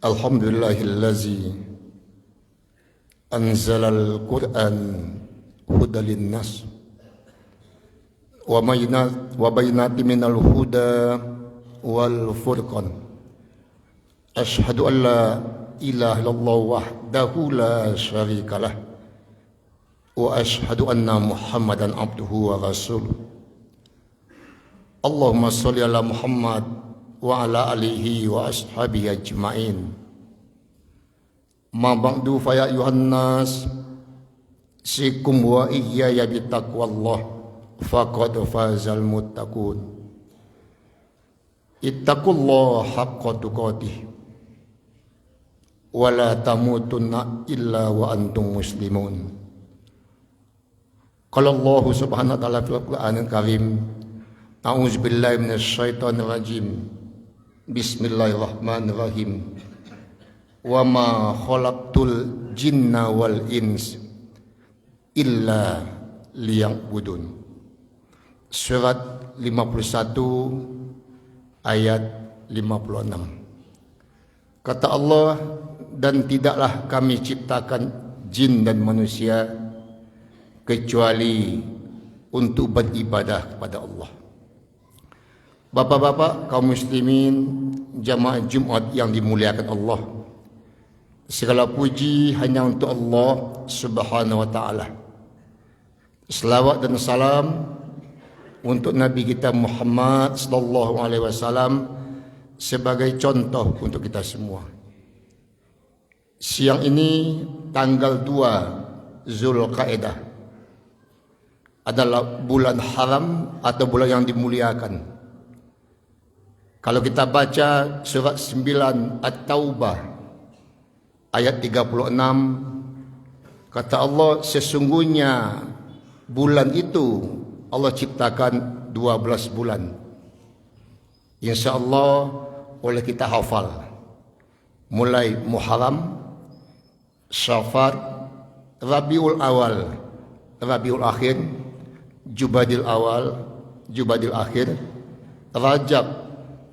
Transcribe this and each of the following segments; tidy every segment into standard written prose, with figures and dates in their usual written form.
Alhamdulillahillazi anzalal Qur'an hudan linnas wa bayyinatin minal huda wal furqan. Asyhadu an la ilaha illallah wahdahu la syarikalah wa asyhadu anna Muhammadan abduhu wa rasuluh. Allahumma shalli ala Muhammad wa ala alihi wa ashabihi ajma'in. Ma ba'du fa ya ayuhan nas, sikum wa iyaya bitaqwallah faqad fazal muttaqun. Ittaqullaha haqqa tuqatih wa la tamutunna illa wa antum muslimun. Qala Allah subhanahu wa ta'ala fil Qur'anil Karim, a'udzubillahi minasyaitonir rajim. Bismillahirrahmanirrahim. Wa ma khalaqtul jinna wal ins illa liya'budun. Surat 51 ayat 56. Kata Allah, dan tidaklah kami ciptakan jin dan manusia kecuali untuk beribadah kepada Allah. Bapak-bapak kaum muslimin, jamaah Jumat yang dimuliakan Allah, segala puji hanya untuk Allah Subhanahu wa taala. Selawat dan salam untuk Nabi kita Muhammad sallallahu alaihi wasallam sebagai contoh untuk kita semua. Siang ini tanggal 2 Zulqa'dah adalah bulan haram atau bulan yang dimuliakan. Kalau kita baca surat 9 At-Taubah ayat 36, kata Allah, sesungguhnya bulan itu Allah ciptakan 12 bulan. InsyaAllah oleh kita hafal. Mulai Muharram, Syafar, Rabiul Awal, Rabiul Akhir, Jumadil Awal, Jumadil Akhir, Rajab,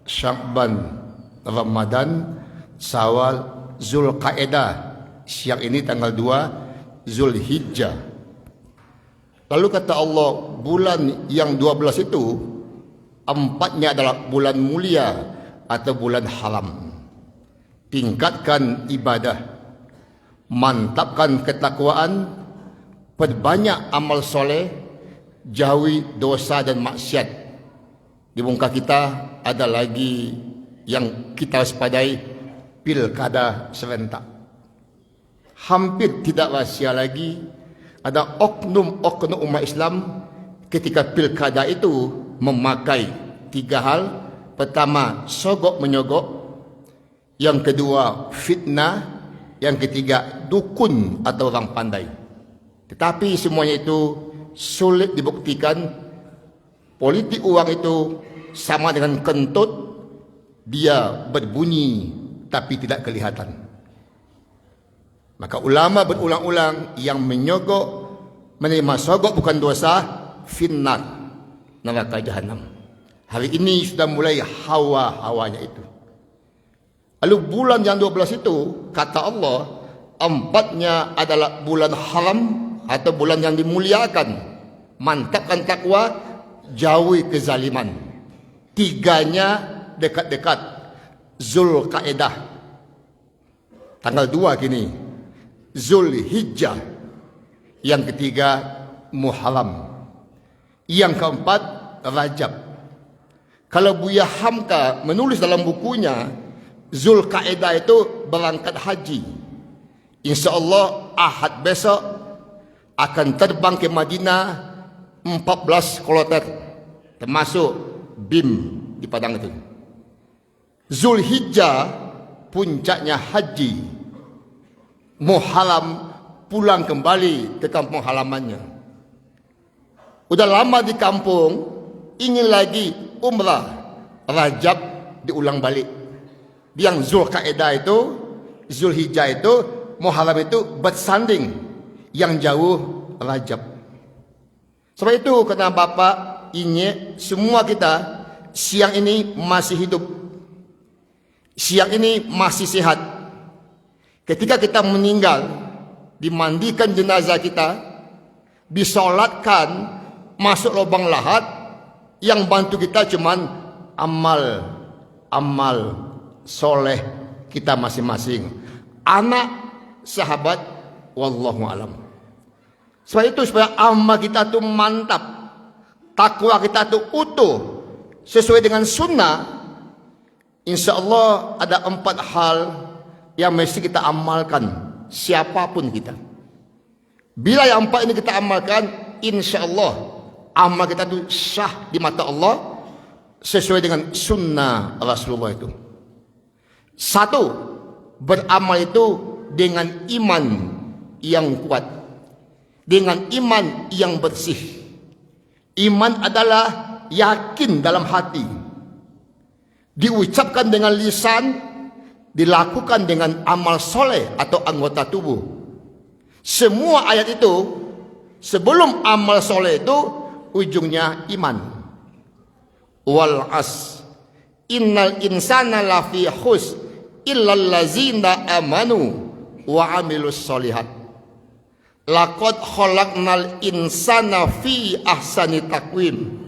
Sya'ban, Ramadan, Syawal, Zulqa'dah. Siang ini tanggal 2 Zulhijjah. Lalu kata Allah, bulan yang 12 itu, 4-nya adalah bulan mulia atau bulan haram. Tingkatkan ibadah, mantapkan ketakwaan, perbanyak amal soleh, jauhi dosa dan maksiat. Di muka kita ada lagi yang kita waspadai, pilkada serentak. Hampir tidak rahsia lagi ada oknum-oknum umat Islam ketika pilkada itu memakai 3 hal. Pertama, sogok menyogok. Yang kedua, fitnah. Yang ketiga, dukun atau orang pandai. Tetapi semuanya itu sulit dibuktikan. Politik uang itu sama dengan kentut, dia berbunyi tapi tidak kelihatan. Maka ulama berulang-ulang, yang menyogok, menerima sogok bukan dosa, finnar, neraka jahanam. Hari ini sudah mulai hawa-hawanya itu. Lalu bulan yang 12 itu, kata Allah, 4-nya adalah bulan haram atau bulan yang dimuliakan. Mantapkan takwa, jauhi kezaliman. 3-nya dekat-dekat, Zulqa'dah. Tanggal 2 kini Zulhijjah. Yang ketiga Muharram. Yang keempat Rajab. Kalau Buya Hamka menulis dalam bukunya, Zulqa'dah itu berangkat haji. InsyaAllah Ahad besok akan terbang ke Madinah 14 kloter, termasuk BIM di Padang itu. Zulhijjah puncaknya haji. Muharram pulang kembali ke kampung halamannya. Udah lama di kampung, ingin lagi umrah. Rajab diulang balik. Yang Zulqa'dah itu, Zulhijjah itu, Muharram itu bersanding. Yang jauh Rajab. Sebab itu kata Bapak ingat semua kita siang ini masih hidup. Siang ini masih sehat. Ketika kita meninggal, dimandikan jenazah kita, disolatkan, masuk lubang lahat, yang bantu kita cuman amal soleh kita masing-masing, anak, sahabat, wallahu alam. Sebab itu, supaya amal kita tu mantap, takwa kita tu utuh sesuai dengan sunnah, insya-Allah ada 4 hal yang mesti kita amalkan, siapapun kita. Bila yang 4 ini kita amalkan, insya-Allah amal kita tu sah di mata Allah sesuai dengan sunnah Rasulullah itu. 1, beramal itu dengan iman yang kuat, dengan iman yang bersih. Iman adalah yakin dalam hati, diucapkan dengan lisan, dilakukan dengan amal soleh atau anggota tubuh. Semua ayat itu sebelum amal soleh itu ujungnya iman. Wal as innal insana lafi khus illal ladzina amanu wa amilus solihat. Laqad khalaqnal insana fi ahsani taqwim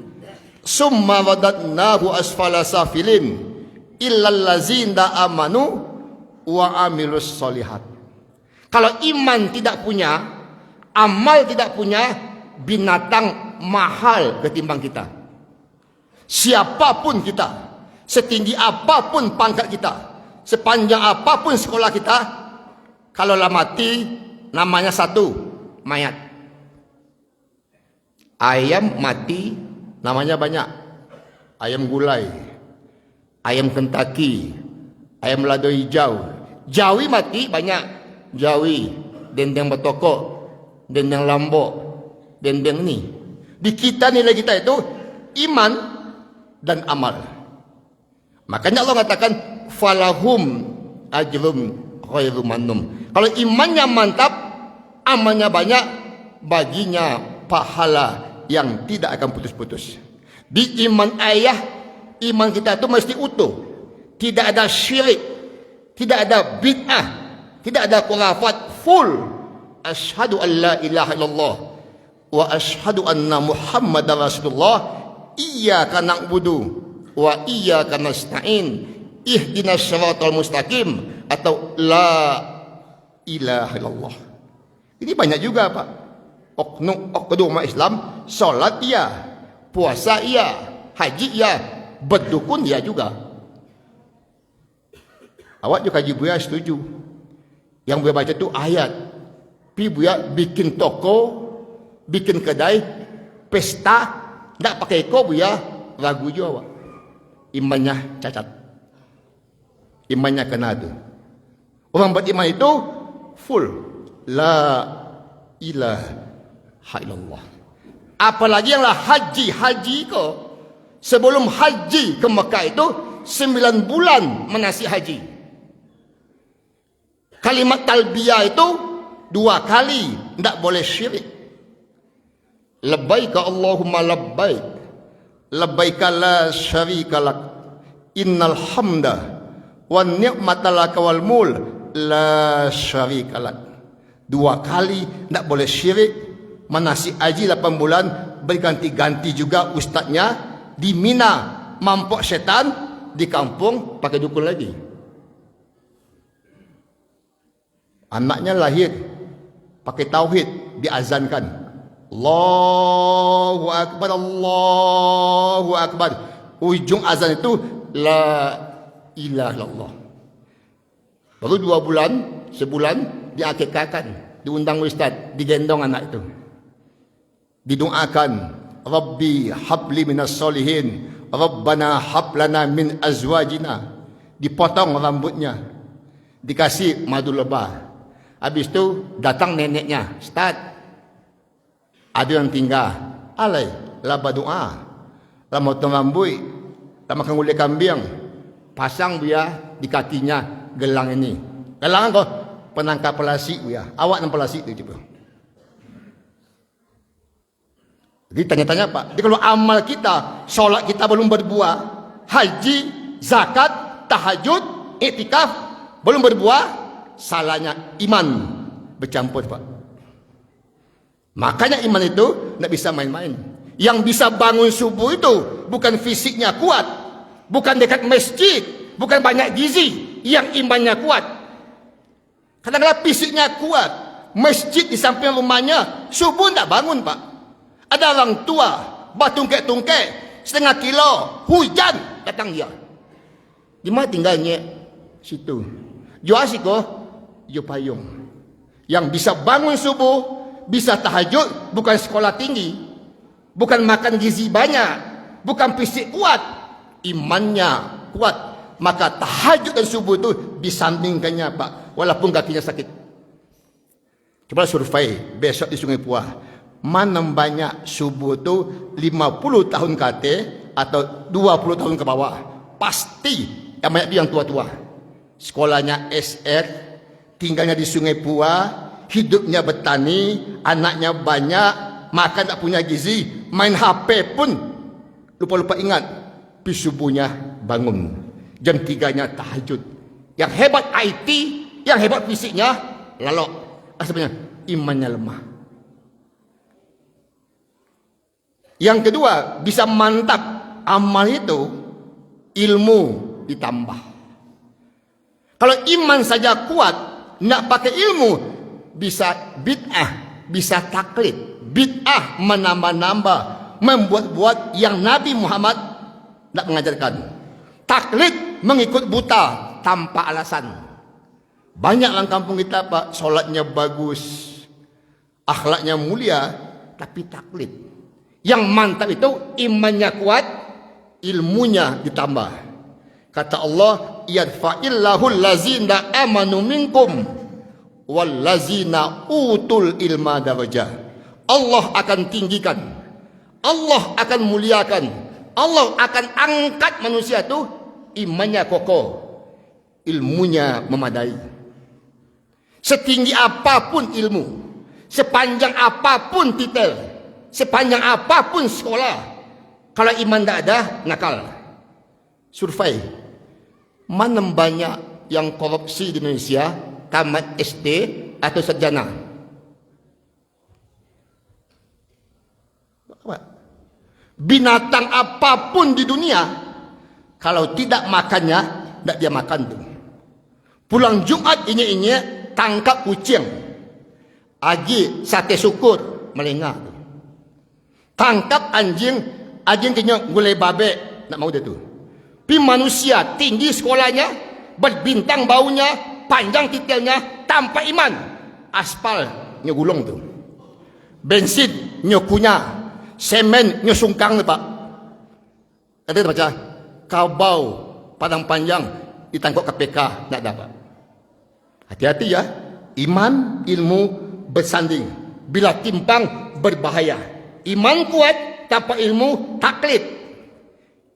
summa radadnahu asfala safilin illal ladzina amanu wa amilus solihat. Kalau iman tidak punya, amal tidak punya, binatang mahal ketimbang kita. Siapapun kita, setinggi apapun pangkat kita, sepanjang apapun sekolah kita, kalau lah mati, namanya satu, mayat. Ayam mati, namanya banyak. Ayam gulai, ayam Kentucky, ayam lado hijau. Jawi mati banyak. Jawi, dendeng bertokok, dendeng lambok, dendeng ni. Di kita, nilai kita itu iman dan amal. Makanya Allah katakan falahum ajrum ghairu mamnun. Kalau imannya mantap, amalnya banyak, baginya pahala yang tidak akan putus-putus. Di iman ayah, iman kita itu mesti utuh, tidak ada syirik, tidak ada bid'ah, tidak ada khurafat, full. Asyhadu an la ilaha illallah wa asyhadu anna Muhammadar Rasulullah. Iyyaka na'budu wa iyyaka nasta'in. Ihdinas siratal mustaqim atau la ilaha illallah. Ini banyak juga, Pak. Oknum umat Islam, solat iya, puasa iya, haji iya, berdukun iya juga. Awak juga Haji Buya setuju. Yang Buya baca tu ayat. Pi Buya bikin toko, bikin kedai, pesta, tak pakai ko Buya, ragu juga awak. Imannya cacat. Imannya kena tu. Orang beriman itu full. La ilaha illallah. Apalagi yang lah haji ko. Sebelum haji ke Mekah itu 9 bulan menasih haji. Kalimat talbiyah itu 2 kali, tidak boleh syirik. Labbaik Allahumma labbaik, labbaik la syarika lak, innal hamda wan ni'mata lak wal mulk la syarika lak. 2 kali tidak boleh syirik. Manasik haji 8 bulan, berganti-ganti juga ustaznya. Di Mina mampok setan, di kampung pakai dukun lagi. Anaknya lahir pakai tauhid, diazankan. Allahu akbar, Allahu akbar. Ujung azan itu la ilaha illallah. Baru 2 bulan, sebulan diakikahkan, diundang ustaz, digendong anak itu. Didoakan, Rabbi habli minas solihin, Rabbana hablana min azwajina. Dipotong rambutnya, dikasih madu lebah. Habis itu datang neneknya, Ustaz, ada yang tinggal, alai, laba doa, lama motong rambut, lama makan gulai kambing, pasang Buya di kakinya gelang ini. Gelang kau penangkap pelasik Buya, awak nang pelasik tu tiba. Jadi tanya-tanya Pak, jadi kalau amal kita, solat kita belum berbuah, haji, zakat, tahajud, iktikaf belum berbuah, salahnya iman bercampur, Pak. Makanya iman itu tidak bisa main-main. Yang bisa bangun subuh itu bukan fisiknya kuat, bukan dekat masjid, bukan banyak gizi. Yang imannya kuat. Kadang-kadang fisiknya kuat, masjid di samping rumahnya, subuh tidak bangun, Pak. Ada orang tua bertungkek-tungkek setengah kilo, hujan datang dia. Di mana tinggalnya? Situ. Jo asiko, jo payung. Yang bisa bangun subuh, bisa tahajud, bukan sekolah tinggi, bukan makan gizi banyak, bukan fisik kuat, imannya kuat. Maka tahajud dan subuh itu disandingkannya, Pak, walaupun kakinya sakit. Coba survei besok di Sungai Puah, mana banyak subuh itu 50 tahun ke atas atau 20 tahun ke bawah. Pasti yang banyak yang tua-tua. Sekolahnya SR, tinggalnya di Sungai Puah, hidupnya bertani, anaknya banyak, makan tak punya gizi, main HP pun lupa-lupa ingat. Tapi subuhnya bangun. Jam 3-nya tahajud. Yang hebat IT, yang hebat fisiknya lalok. Sebenarnya imannya lemah. Yang kedua, bisa mantap amal itu, ilmu ditambah. Kalau iman saja kuat, nak pakai ilmu, bisa bid'ah, bisa taklid. Bid'ah menambah-nambah, membuat-buat yang Nabi Muhammad nak mengajarkan. Taklid mengikut buta tanpa alasan. Banyak orang kampung kita, Pak, solatnya bagus, akhlaknya mulia, tapi taklid. Yang mantap itu imannya kuat, ilmunya ditambah. Kata Allah, yadfa'illahu allazina amanu minkum wallazina utul ilma darajah. Allah akan tinggikan, Allah akan muliakan, Allah akan angkat manusia itu imannya kokoh, ilmunya memadai. Setinggi apapun ilmu, sepanjang apapun titel, sepanjang apapun sekolah, kalau iman tidak ada, nakal. Survei, mana banyak yang korupsi di Indonesia, tamat SD atau sarjana? Binatang apapun di dunia, kalau tidak makannya, tidak dia makan tuh. Pulang Jumat ini tangkap kucing, agi sate syukur melengah. Tangkap anjing, anjing kenyang gulai babe, nak mau dia tu. Pi manusia tinggi sekolahnya, berbintang baunya, panjang titelnya, tanpa iman, aspal nyogulung tu, bensin nyokunya, semen nyosungkang tu, Pak. Ada baca, kau bau padang panjang ditangkap KPK, nak dapat. Hati-hati ya, iman ilmu bersanding, bila timpang berbahaya. Iman kuat tanpa ilmu taklid,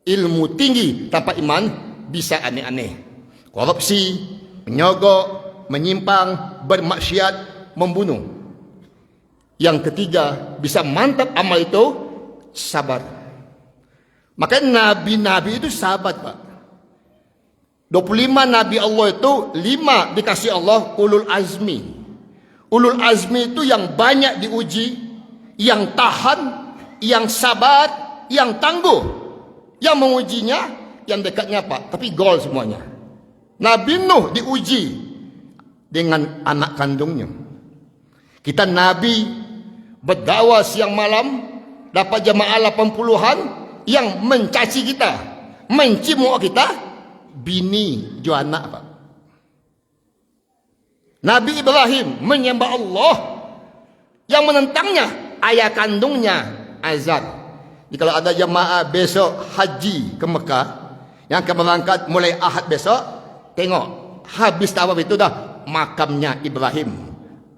ilmu tinggi tanpa iman bisa aneh-aneh, korupsi, menyogok, menyimpang, bermaksiat, membunuh. Yang ketiga, bisa mantap amal itu sabar. Maka nabi-nabi itu sahabat, Pak. 25 nabi Allah itu 5 dikasih Allah ulul azmi. Ulul azmi itu yang banyak diuji, yang tahan, yang sabar, yang tangguh. Yang mengujinya, yang dekatnya, Pak, tapi gol semuanya. Nabi Nuh diuji dengan anak kandungnya. Kita Nabi berdakwah siang malam, dapat jamaah 80-an yang mencaci kita, mencimuk kita, bini jo anak, Pak. Nabi Ibrahim menyembah Allah, yang menentangnya ayah kandungnya Azar. Jadi kalau ada jamaah besok haji ke Mekah, yang akan berangkat mulai Ahad besok, tengok habis tawaf itu dah makamnya Ibrahim,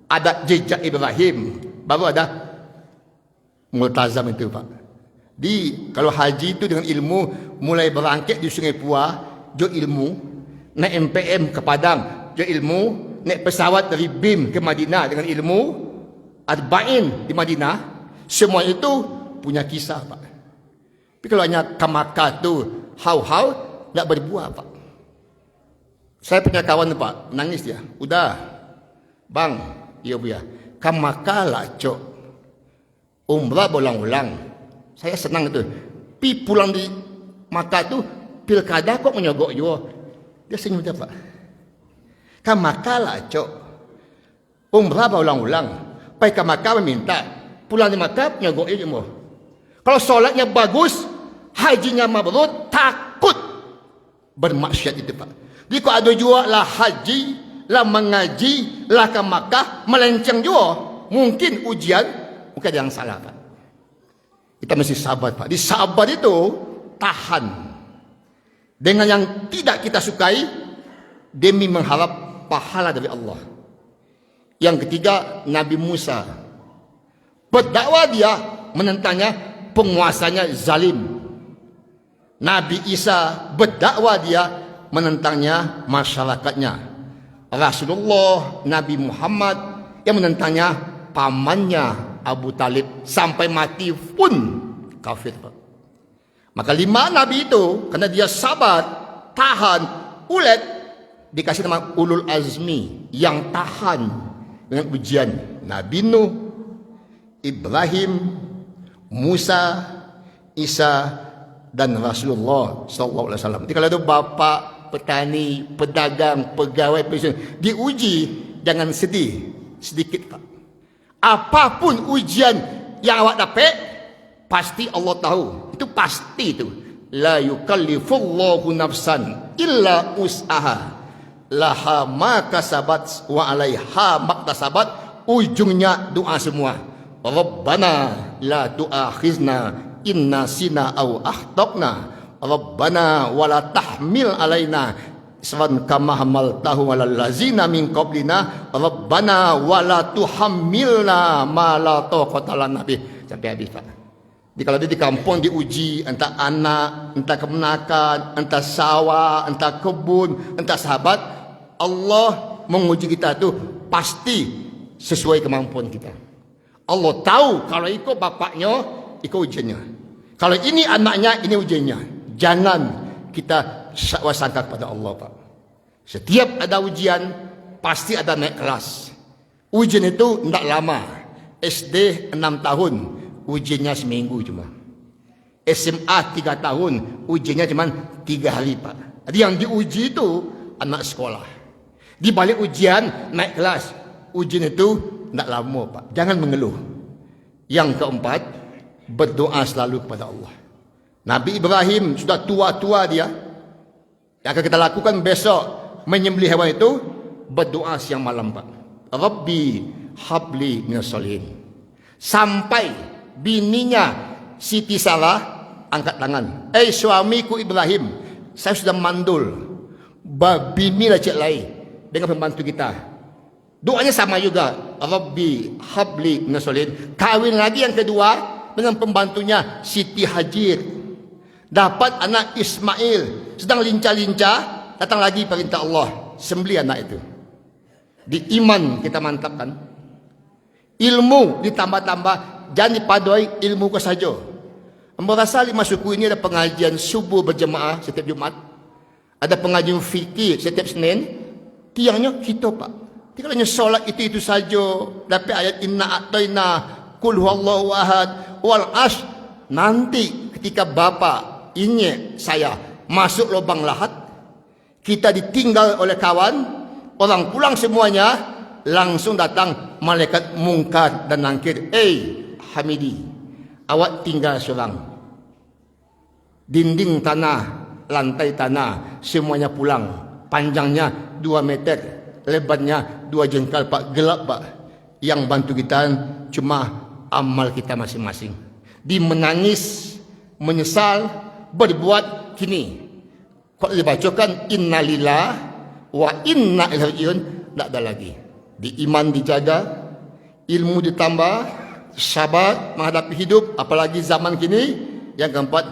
ada jejak Ibrahim, baru ada multazam itu, Pak. Di kalau haji itu dengan ilmu, mulai berangkat di Sungai Puah, jo ilmu, naik MPM ke Padang, jo ilmu, naik pesawat dari BIM ke Madinah dengan ilmu, arba'in di Madinah, semua itu punya kisah, Pak. Tapi kalau hanya ke Makkah tu hau-hau, tak berbuah, Pak. Saya punya kawan tu, Pak, nangis dia. Udah, bang, iya bu ya. Kamakalah cok. Umrah berulang-ulang. Saya senang itu. Pi pulang di Makkah tu, pilkada kok menyogok juga. Dia senyum dia, Pak. Kamakalah cok. Umrah berulang-ulang. Pai ke Makkah meminta. Pulang di Makkah menyogok dia semua. Kalau solatnya bagus, hajinya mabrur, takut bermaksiat itu, Pak. Jadi kalau ada juga lah haji, lah mengaji, lah ke Makkah, melenceng juga. Mungkin ujian, mungkin ada yang salah, Pak. Kita mesti sabar, Pak. Di sabar itu, tahan. Dengan yang tidak kita sukai, demi mengharap pahala dari Allah. Yang ketiga, Nabi Musa. Berdakwah dia, menentangnya, penguasanya zalim. Nabi Isa berdakwah dia, menentangnya masyarakatnya. Rasulullah Nabi Muhammad yang menentangnya pamannya Abu Talib, sampai mati pun kafir. Maka 5 nabi itu, karena dia sabar, tahan, ulet, dikasih nama ulul azmi, yang tahan dengan ujian. Nabi Nuh, Ibrahim, Musa, Isa, dan Rasulullah SAW. Jadi kalau itu bapak, petani, pedagang, pegawai, pensiun, diuji, jangan sedih sedikit, Pak. Apapun ujian yang awak dapat, pasti Allah tahu. Itu pasti itu. La yukallifullahu nafsan illa us'aha. Laha ma kasabat wa alaiha maktasabat. Ujungnya doa semua. Rabbana la tu'akhizna inna sina au akhtaqna. Rabbana wala tahmil alaina isran kama hamaltahu alal lazina min qablina. Rabbana wala tuhammilna ma la taqata lana bih. Sampai habis, Pak. Jadi kalau dia di kampung diuji, entah anak, entah kemenakan, entah sawah, entah kebun, entah sahabat, Allah menguji kita tu pasti sesuai kemampuan kita. Allah tahu kalau ikut bapaknya, ikut ujiannya. Kalau ini anaknya, ini ujiannya. Jangan kita sangka kepada Allah, Pak. Setiap ada ujian, pasti ada naik kelas. Ujian itu tidak lama. SD 6 tahun, ujiannya seminggu cuma. SMA 3 tahun, ujiannya cuma 3 hari, Pak. Jadi yang diuji itu anak sekolah. Di balik ujian, naik kelas. Ujian itu tidak lama, Pak. Jangan mengeluh. Yang keempat, berdoa selalu kepada Allah. Nabi Ibrahim sudah tua-tua dia. Yang akan kita lakukan besok, menyembelih hewan itu, berdoa siang malam, Pak. Rabbi habli minas solihin. Sampai bininya Siti Sarah angkat tangan. Suamiku Ibrahim, saya sudah mandul. Binilah cek lain dengan pembantu kita. Doanya sama juga. Rabbi habli minas solihin. Kawin lagi yang kedua dengan pembantunya Siti Hajar. Dapat anak Ismail, sedang lincah-lincah, datang lagi perintah Allah, sembelih anak itu. Di iman kita mantapkan. Ilmu ditambah-tambah, jangan dipadai ilmu ke saja. Merasa 5 suku ini ada pengajian subuh berjemaah setiap Jumat, ada pengajian fikih setiap Senin. Tiangnya kita, Pak. Tidak hanya solat itu saja, dapat ayat inna a'tayna, qul huwallahu ahad, wal ash. Nanti ketika bapak ini saya masuk lubang lahat, kita ditinggal oleh kawan, orang pulang semuanya, langsung datang malaikat mungkar dan nangkir. Hamidi, awak tinggal seorang. Dinding tanah, lantai tanah, semuanya pulang. Panjangnya 2 meter, lebarnya 2 jengkal, Pak. Gelap, Pak. Yang bantu kita cuma amal kita masing-masing. Di menangis, menyesal, berbuat kini. Kalau dibacakan innalillah wa inna ilaihi rajiun, tidak ada lagi. Di iman dijaga, ilmu ditambah, sabar menghadapi hidup, apalagi zaman kini. Yang keempat,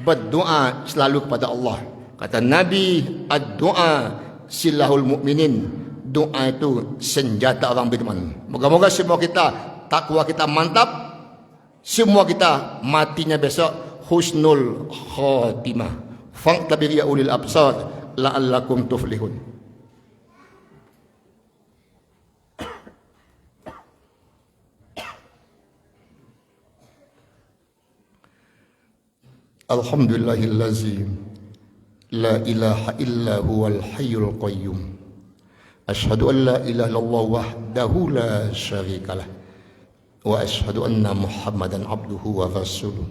berdoa selalu kepada Allah. Kata Nabi, ad-doa silahul mu'minin. Doa itu senjata orang beriman. Moga-moga semua kita, takwa kita mantap, semua kita matinya besok husnul khatimah. Fa'tabir ya ulil absar la'allakum tuflihun. Alhamdulillahillazi la ilaha illa huwal hayyul qayyum. Ashhadu an la ilaha illallah wahdahu la syarikalah. Wa ashhadu anna Muhammadan abduhu wa rasuluh.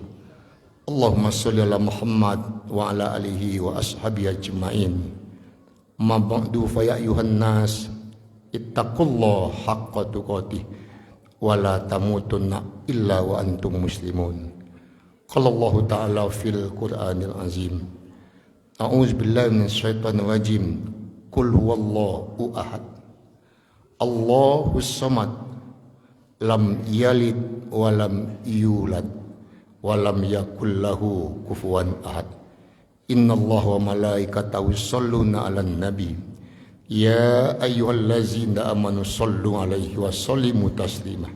Allahumma sholli ala Muhammad wa ala alihi wa ashabihi ajma'in. Ma ba'du fa ya ayyuhan nas ittaqullaha haqqa tuqatih wa la tamutunna illa wa antum muslimun. Qala Allah Ta'ala fil Qur'anil Azim. A'udzu billahi minasy syaithanir rajim. Qul huwallahu ahad. Allahus samad. Lam yalid wa lam yulad wa lam yakul lahu kufuwan ahad. Innallaha wa malaikatahu yusholluna 'alan nabi. Ya ayyuhallazina amanu shollu 'alaihi wa sallimu taslima.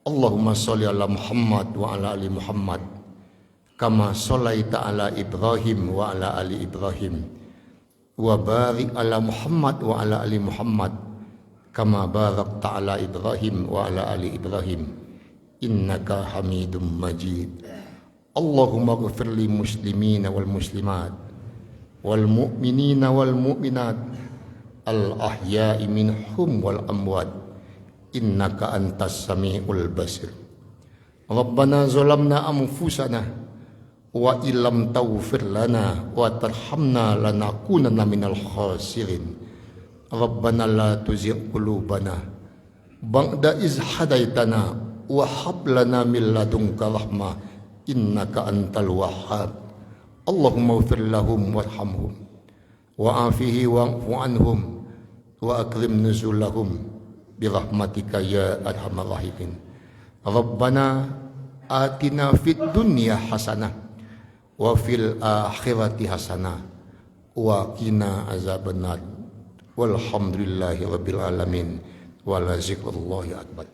Allahumma sholli ala Muhammad wa ala ali Muhammad kama shallaita ala Ibrahim wa ala ali Ibrahim wa barik ala Muhammad wa ala ali Muhammad kama barakta ala Ibrahim wa ala ali Ibrahim innaka Hamidum Majid. Allahumma ighfir lil muslimina wal muslimat wal mu'minina wal mu'minat al ahya'i minhum wal amwat innaka antas sami'ul basir. Rabbana zalamna anfusana wa illam taghfir lana wa tarhamna lanakunanna minal khasirin. Rabbana la tuzigh qulubana ba'da iz hadaitana wa hab lana min ladunka rahmah innaka antal wahhab. Allahumma ighfir lahum warhamhum wa afihi wa'fu anhum wa akrim nuzulahum birahmatika ya arhamar rahimin. Rabbana atina fid dunya hasanah wa fil akhirati hasanah wa qina azabannar. Walhamdulillahi rabbil alamin wa la zikrullahi akbar.